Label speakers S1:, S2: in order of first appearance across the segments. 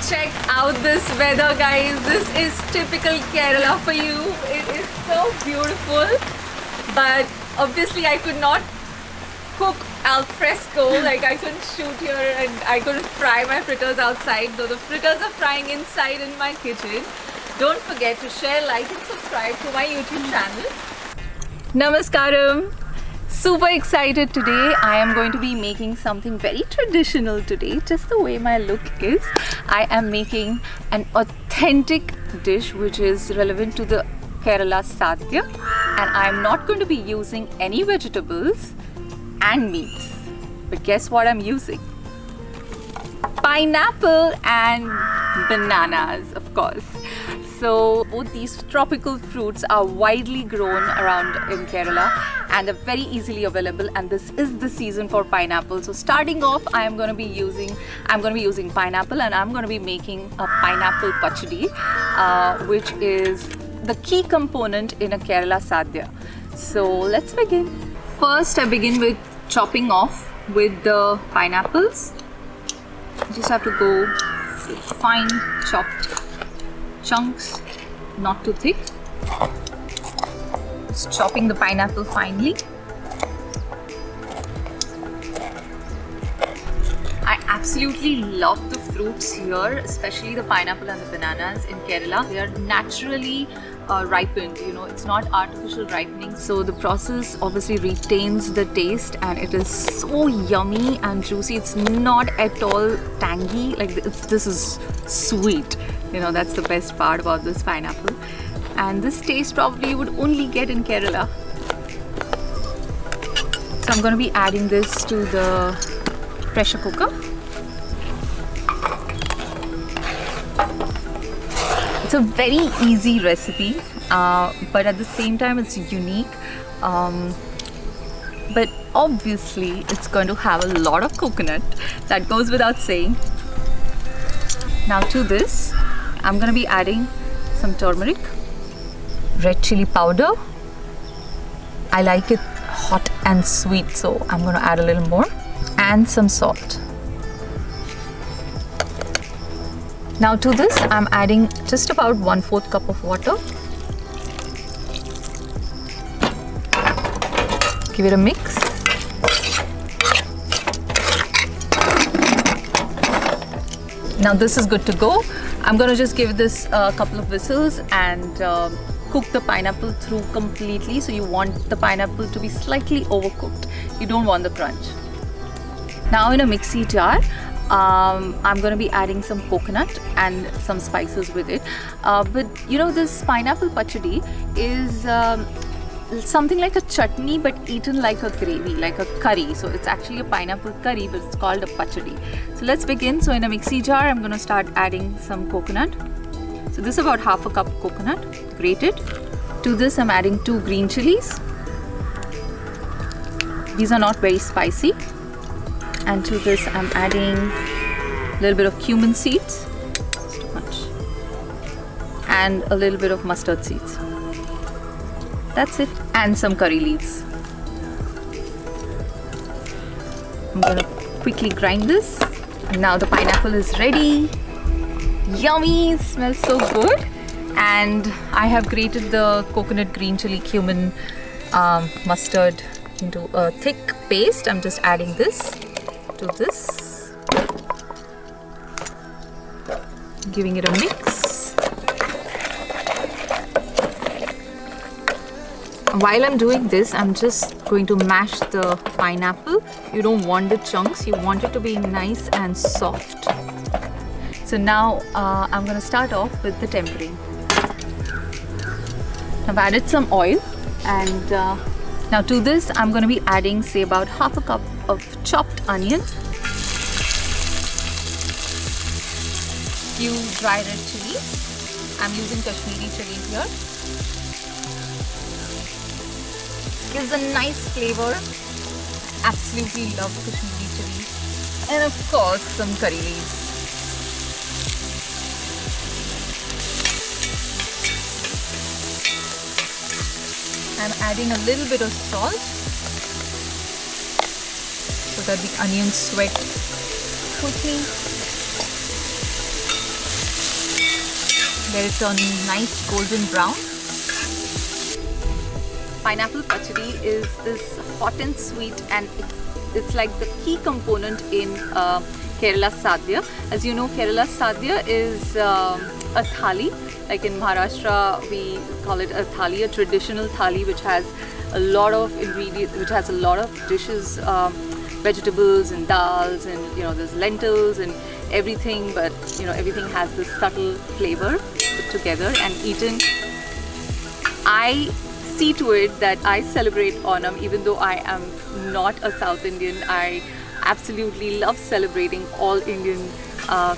S1: Check out this weather, guys. This is typical Kerala for you. It is so beautiful, but obviously I could not cook al fresco. Like, I couldn't shoot here and I couldn't fry my fritters outside, though the fritters are frying inside in my kitchen. Don't forget to share, like and subscribe to my YouTube channel. Namaskaram. Super excited today. I am going to be making something very traditional today, just the way my look is. I am making an authentic dish which is relevant to the Kerala Sadhya, and I am not going to be using any vegetables and meats. But guess what I'm using? Pineapple and bananas, of course. So both these tropical fruits are widely grown around in Kerala and they're very easily available, and this is the season for pineapple. So starting off, I'm going to be using pineapple, and I'm going to be making a pineapple pachadi, which is the key component in a Kerala Sadhya. So let's begin. First, I begin with chopping off with the pineapples. You just have to go fine chopped chunks, not too thick. Just chopping the pineapple finely. I absolutely love the fruits here, especially the pineapple and the bananas in Kerala. They are naturally ripened, you know, it's not artificial ripening, so the process obviously retains the taste and it is so yummy and juicy. It's not at all tangy, like this is sweet, you know, that's the best part about this pineapple, and this taste probably you would only get in Kerala. So I'm going to be adding this to the pressure cooker. It's a very easy recipe, but at the same time it's unique. But obviously it's going to have a lot of coconut, that goes without saying. Now to this, I'm going to be adding some turmeric, red chilli powder. I like it hot and sweet, so I'm going to add a little more, and some salt. Now to this, I'm adding just about 1/4 cup of water. Give it a mix. Now this is good to go. I'm going to just give this a couple of whistles and cook the pineapple through completely. So you want the pineapple to be slightly overcooked. You don't want the crunch. Now in a mixie jar, I'm going to be adding some coconut and some spices with it. But you know, this pineapple pachadi is something like a chutney but eaten like a gravy, like a curry. So it's actually a pineapple curry, but it's called a pachadi. So let's begin. So in a mixie jar, I'm going to start adding some coconut. So this is about 1/2 cup coconut, grated. To this, I'm adding 2 green chillies. These are not very spicy. And to this, I'm adding a little bit of cumin seeds, just too much, and a little bit of mustard seeds. That's it. And some curry leaves. I'm going to quickly grind this. And now the pineapple is ready. Yummy, it smells so good. And I have grated the coconut, green chili, cumin, mustard into a thick paste. I'm just adding this to this, giving it a mix. While I'm doing this, I'm just going to mash the pineapple. You don't want the chunks, you want it to be nice and soft. So now I'm going to start off with the tempering. I've added some oil, and now to this I'm going to be adding, say, about 1/2 cup of chopped onion, few dry red chillies. I'm using Kashmiri chilli here. Gives a nice flavor. Absolutely love Kashmiri chilli. And of course some curry leaves. I'm adding a little bit of salt so that the onions sweat quickly. Let it turn nice golden brown. Pineapple Pachadi is this hot and sweet, and it's like the key component in Kerala Sadhya. As you know, Kerala Sadhya is a thali. Like in Maharashtra, we call it a thali, a traditional thali, which has a lot of ingredients, which has a lot of dishes, vegetables and dals, and there's lentils and everything. But everything has this subtle flavor put together and eaten. I see to it that I celebrate Onam, even though I am not a South Indian. I absolutely love celebrating all Indian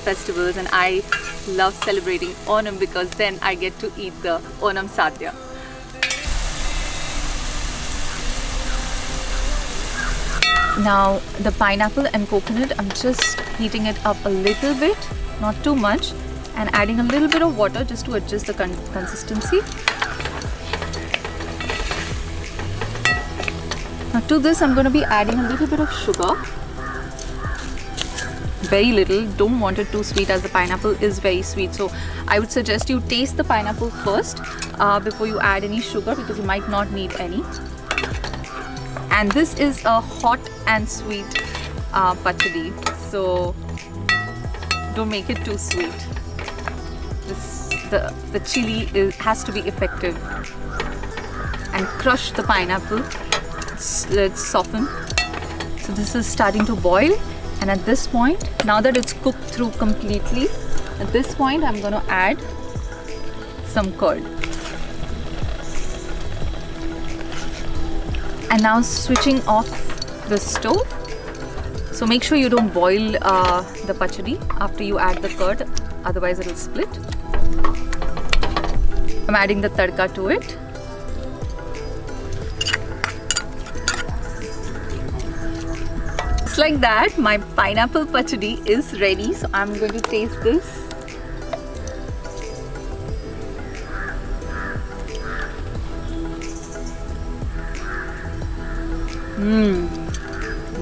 S1: festivals, and I love celebrating Onam because then I get to eat the Onam Sadhya. Now the pineapple and coconut, I'm just heating it up a little bit, not too much, and adding a little bit of water just to adjust the consistency. Now to this I'm going to be adding a little bit of sugar. Very little, don't want it too sweet as the pineapple is very sweet. So I would suggest you taste the pineapple first before you add any sugar, because you might not need any. And this is a hot and sweet pachadi, so don't make it too sweet. The chili has to be effective. And crush the pineapple. Let's soften. So this is starting to boil, and at this point, now that it's cooked through completely, at this point I'm going to add some curd. And now switching off the stove. So make sure you don't boil the pachadi after you add the curd, otherwise it will split. I'm adding the tadka to it. Just like that, my pineapple pachadi is ready. So I'm going to taste this.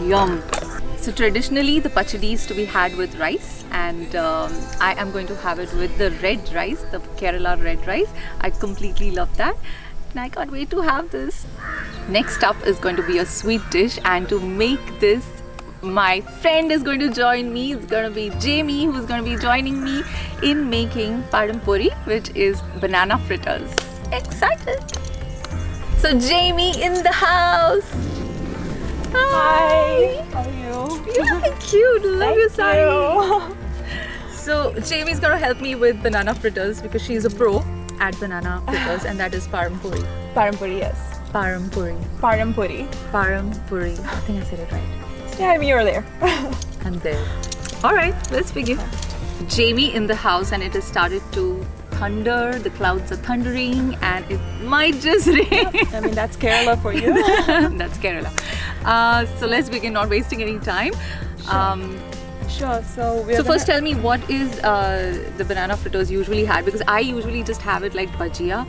S1: Yum. So traditionally the pachadi is to be had with rice, and I am going to have it with the red rice, the Kerala red rice. I completely love that, and I can't wait to have this. Next up is going to be a sweet dish, and to make this, my friend is going to join me. It's going to be Jamie who's going to be joining me in making Pazham Pori, which is banana fritters. Excited! So Jamie in the house.
S2: Hi! How are you?
S1: You're looking cute. Love your sari. So Jamie's gonna help me with banana fritters because she's a pro at banana fritters, and that is Pazham Pori.
S2: Pazham Pori, yes.
S1: Pazham Pori.
S2: Pazham Pori.
S1: Pazham Pori. I think I said it right.
S2: Yeah, I mean, you're there.
S1: I'm there. Alright, let's begin. Jamie in the house, and it has started to thunder. The clouds are thundering, and it might just rain.
S2: I mean, that's Kerala for you.
S1: That's Kerala. So let's begin, not wasting any time.
S2: Sure. So
S1: first tell me, what is the banana fritters usually had? Because I usually just have it like bhajia,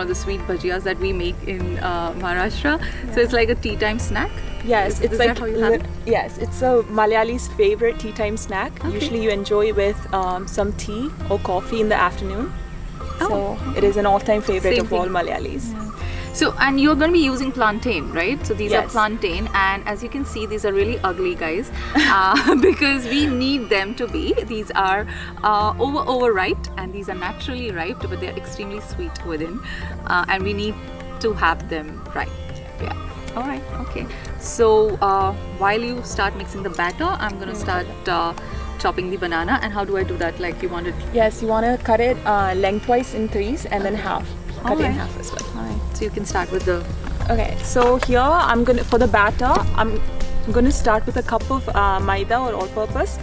S1: the sweet bhajias that we make in Maharashtra. Yeah. So it's like a tea time snack.
S2: Yes,
S1: is like that how you have it?
S2: Yes, it's a Mallyalli's favorite tea time snack.
S1: Okay.
S2: Usually you enjoy with some tea or coffee in the afternoon. So it is an all-time favorite of all Mallyallis.
S1: Yeah. So, and you're going to be using plantain, right? So these
S2: Yes.
S1: are plantain, and as you can see, these are really ugly, guys, because we need them to be. These are overripe, and these are naturally ripe, but they're extremely sweet within, and we need to have them ripe. Yeah. All right. Okay. So while you start mixing the batter, I'm going to start chopping the banana. And how do I do that? Like, you want it?
S2: Yes, you want to cut it lengthwise in threes and then half. Cut it in half as well.
S1: All right. So you can start with the.
S2: Okay. So here I'm gonna, for the batter, I'm gonna start with a cup of maida or all-purpose,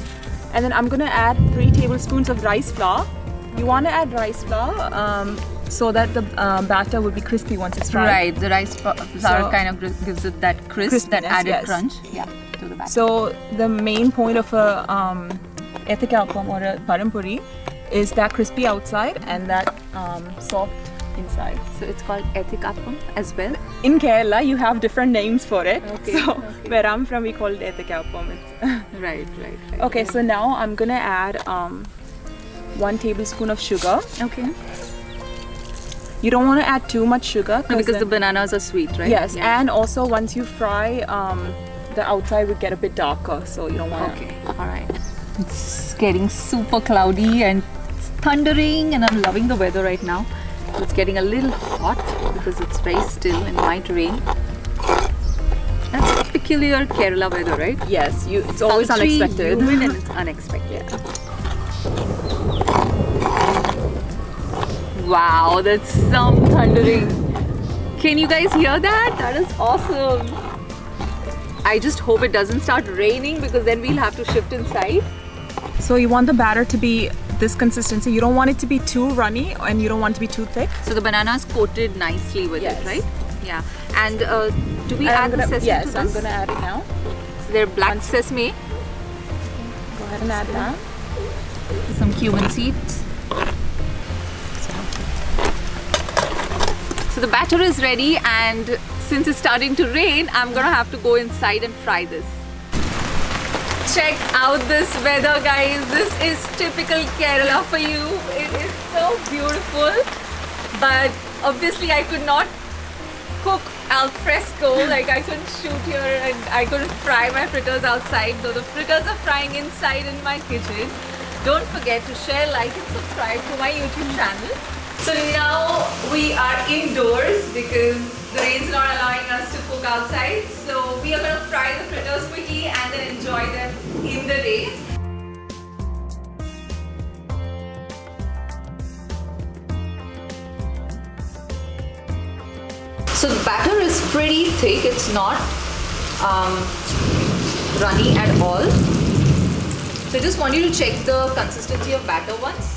S2: and then I'm gonna add 3 tablespoons of rice flour. You want to add rice flour so that the batter will be crispy once it's fried.
S1: Right. The rice flour kind of gives it that crisp, that added crunch. Yeah. To the batter.
S2: So the main point of a ethikappam or a Pazham Pori is that crispy outside and that soft inside.
S1: So it's called ethikappam as well.
S2: In Kerala, you have different names for it.
S1: Okay.
S2: So where I'm from, we call it ethikappam.
S1: Right.
S2: Okay, so now I'm gonna add 1 tablespoon of sugar.
S1: Okay.
S2: You don't want to add too much sugar
S1: Because the bananas are sweet, right?
S2: Yes, and also once you fry, the outside would get a bit darker, so you don't want to.
S1: Okay, alright. It's getting super cloudy and it's thundering, and I'm loving the weather right now. It's getting a little hot because it's very still and might rain. That's a peculiar Kerala weather, right?
S2: Yes, it's always
S1: Sultry,
S2: unexpected.
S1: humid, and it's unexpected. Wow, that's some thundering. Can you guys hear that? That is awesome. I just hope it doesn't start raining because then we'll have to shift inside.
S2: So you want the batter to be this consistency. You don't want it to be too runny and you don't want it to be too thick.
S1: So the banana is coated nicely with it, right? Yeah. And do we
S2: And
S1: add the sesame to
S2: yes,
S1: this?
S2: I'm going to add it now.
S1: So they're black sesame,
S2: Go ahead and add that.
S1: some cumin seeds. So the batter is ready, and since it's starting to rain, I'm gonna have to go inside and fry this. Check out this weather, guys. This is typical Kerala for you. It is so beautiful, but obviously I could not cook al fresco. Like, I couldn't shoot here and I couldn't fry my fritters outside, though the fritters are frying inside in my kitchen. Don't forget to share, like and subscribe to my YouTube channel. So now we are indoors because the rain's not allowing us to cook outside. So we are going to fry the fritters quickly and then enjoy them in the rain. So the batter is pretty thick. It's not runny at all. So I just want you to check the consistency of batter once.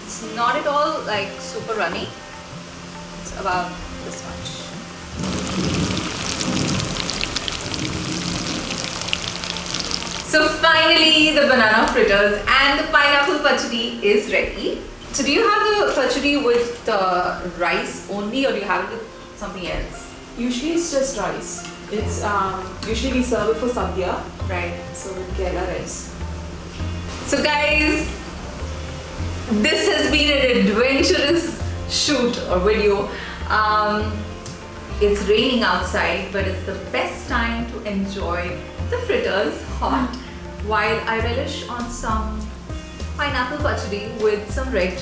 S1: It's not at all like super runny. It's about this much. So finally the banana fritters and the pineapple pachadi is ready. So do you have the pachadi with the rice only, or do you have it with something else?
S2: Usually it's just rice. It's usually we serve it for Sadhya.
S1: Right.
S2: So with Kerala rice.
S1: So guys, this has been an adventurous shoot or video. It's raining outside, but it's the best time to enjoy the fritters hot while I relish on some pineapple pachadi with some red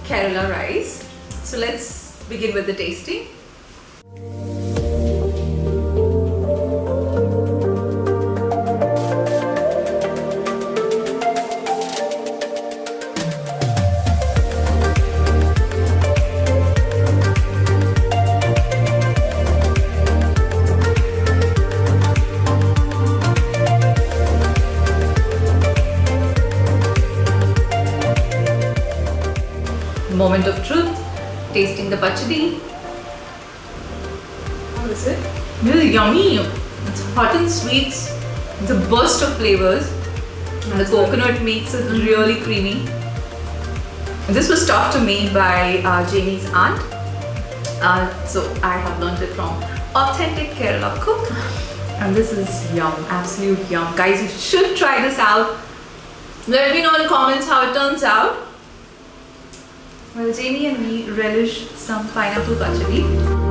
S1: Kerala rice. So let's begin with the tasting. Moment of truth, tasting the pachadi.
S2: How is it?
S1: Really yummy. It's hot and sweet. It's a burst of flavors. And the coconut makes it really creamy. This was taught to me by Jamie's aunt. So I have learned it from authentic Kerala cook. And this is yum, absolute yum. Guys, you should try this out. Let me know in the comments how it turns out. Well, Jamie and me relish some pineapple pachadi.